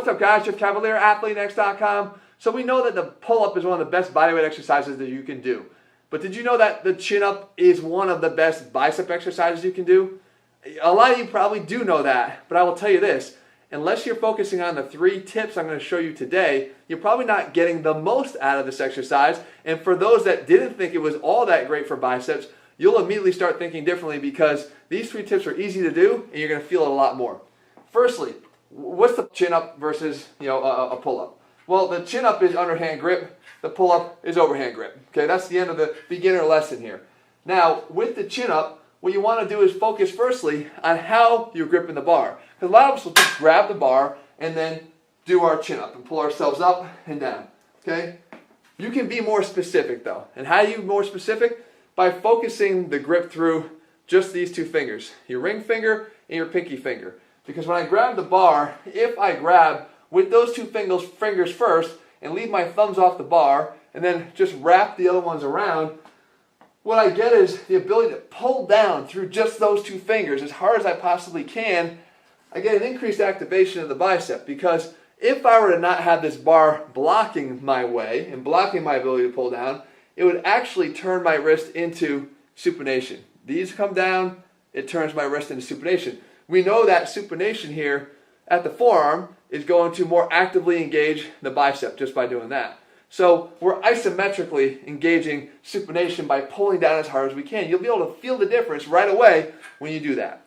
What's up, guys? Jeff Cavalier, AthleteNext.com. So we know that the pull-up is one of the best bodyweight exercises that you can do. But did you know that the chin-up is one of the best bicep exercises you can do? A lot of you probably do know that, but I will tell you this. Unless you're focusing on the 3 tips I'm going to show you today, you're probably not getting the most out of this exercise. And for those that didn't think it was all that great for biceps, you'll immediately start thinking differently because these 3 tips are easy to do and you're going to feel it a lot more. Firstly, what's the chin-up versus a pull-up? Well, the chin-up is underhand grip. The pull-up is overhand grip. Okay, that's the end of the beginner lesson here. Now, with the chin-up, what you want to do is focus firstly on how you're gripping the bar. Because a lot of us will just grab the bar and then do our chin-up and pull ourselves up and down. Okay? You can be more specific though. And how do you be more specific? By focusing the grip through just these 2 fingers. Your ring finger and your pinky finger. Because when I grab the bar, if I grab with those 2 fingers first and leave my thumbs off the bar and then just wrap the other ones around, what I get is the ability to pull down through just those 2 fingers as hard as I possibly can. I get an increased activation of the bicep because if I were to not have this bar blocking my way and blocking my ability to pull down, it would actually turn my wrist into supination. These come down, it turns my wrist into supination. We know that supination here at the forearm is going to more actively engage the bicep just by doing that. So we're isometrically engaging supination by pulling down as hard as we can. You'll be able to feel the difference right away when you do that.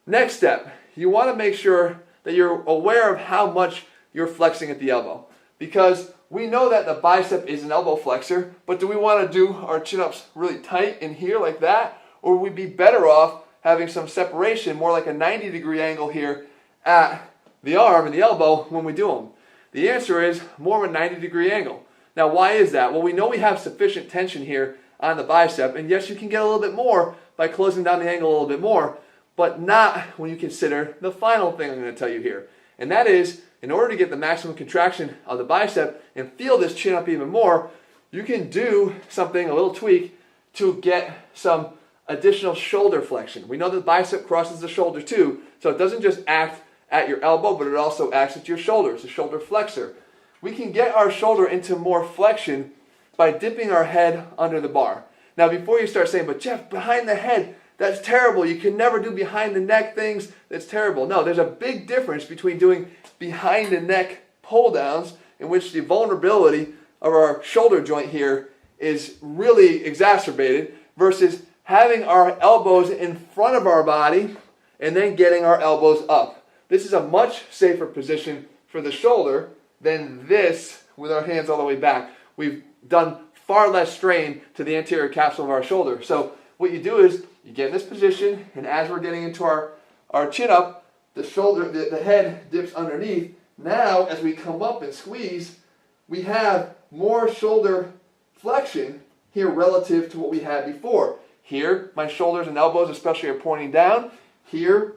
Next step, you want to make sure that you're aware of how much you're flexing at the elbow. Because we know that the bicep is an elbow flexor, but do we want to do our chin-ups really tight in here like that? Or would we be better off having some separation, more like a 90-degree angle here at the arm and the elbow when we do them? The answer is more of a 90-degree angle. Now, why is that? Well, we know we have sufficient tension here on the bicep, and yes, you can get a little bit more by closing down the angle a little bit more, but not when you consider the final thing I'm going to tell you here. And that is, in order to get the maximum contraction of the bicep and feel this chin up even more, you can do something, a little tweak, to get some additional shoulder flexion. We know that the bicep crosses the shoulder too, so it doesn't just act at your elbow, but it also acts at your shoulder. It's a shoulder flexor. We can get our shoulder into more flexion by dipping our head under the bar. Now, before you start saying, but Jeff, behind the head, that's terrible. You can never do behind the neck things. That's terrible. No, there's a big difference between doing behind the neck pull downs, in which the vulnerability of our shoulder joint here is really exacerbated, versus having our elbows in front of our body and then getting our elbows up. This is a much safer position for the shoulder than this with our hands all the way back. We've done far less strain to the anterior capsule of our shoulder. So what you do is you get in this position, and as we're getting into our chin up, the head dips underneath. Now, as we come up and squeeze, we have more shoulder flexion here relative to what we had before. Here, my shoulders and elbows especially are pointing down. Here,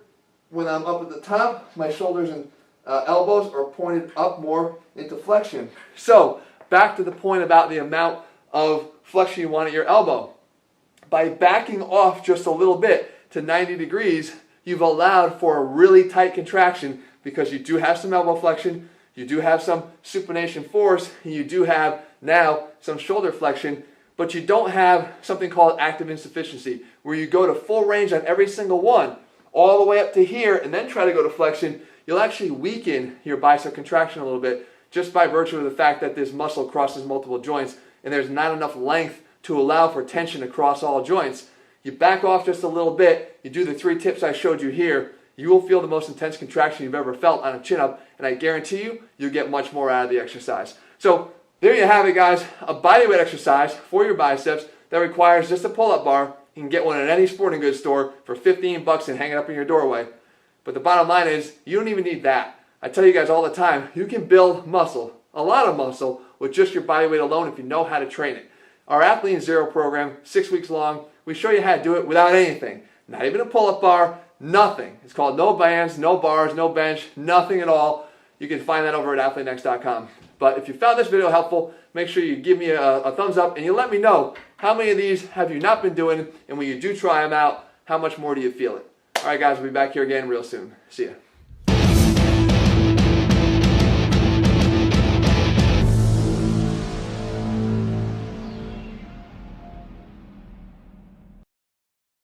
when I'm up at the top, my shoulders and elbows are pointed up more into flexion. So, back to the point about the amount of flexion you want at your elbow. By backing off just a little bit to 90 degrees, you've allowed for a really tight contraction because you do have some elbow flexion, you do have some supination force, and you do have now some shoulder flexion, but you don't have something called active insufficiency, where you go to full range on every single one, all the way up to here, and then try to go to flexion. You'll actually weaken your bicep contraction a little bit just by virtue of the fact that this muscle crosses multiple joints and there's not enough length to allow for tension across all joints. You back off just a little bit, you do the 3 tips I showed you here, you will feel the most intense contraction you've ever felt on a chin-up, and I guarantee you, you'll get much more out of the exercise. So there you have it, guys, a bodyweight exercise for your biceps that requires just a pull-up bar. You can get one at any sporting goods store for $15 and hang it up in your doorway. But the bottom line is, you don't even need that. I tell you guys all the time, you can build muscle, a lot of muscle, with just your body weight alone if you know how to train it. Our Athlete Zero program, 6 weeks long, we show you how to do it without anything. Not even a pull-up bar, nothing. It's called no bands, no bars, no bench, nothing at all. You can find that over at AthleteNext.com. But if you found this video helpful, make sure you give me a thumbs up and you let me know how many of these have you not been doing, and when you do try them out, how much more do you feel it? All right, guys, we'll be back here again real soon. See ya.